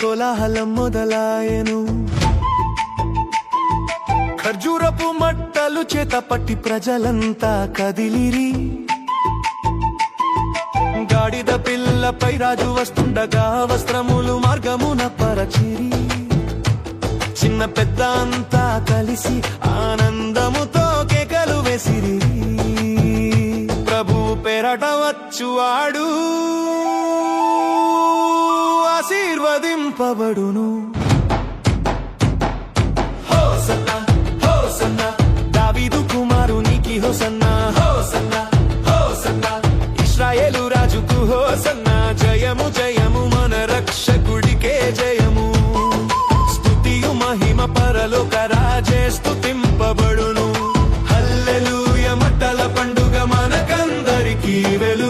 కోలాహలం మొదలాయెను. ఖర్జూరపు మట్టలు చేతపట్టి ప్రజలంతా కదిలిరి. గాడిద పిల్లపై రాజు వస్తుండగా వస్త్రములు మార్గమున పరచిరి. చిన్న పెద్ద అంతా కలిసి ఆనందముతో కేకలు వేసిరి. ప్రభువు పేరట వచ్చువాడు ఆశీర్వదింపబడును. హోసన్నా హోసన్నా దావీదు కుమారునికి హోసన్నా హోసన్నా హోసన్నా ఇశ్రాయేలు రాజుకు హోసన్నా. జయము జయము మన రక్షకుడికే జయము. స్తుతియు మహిమ పరలోక రాజే స్తుతింపబడును. హల్లెలూయా మట్టల పండుగ మనకందరికీ వెలుగు.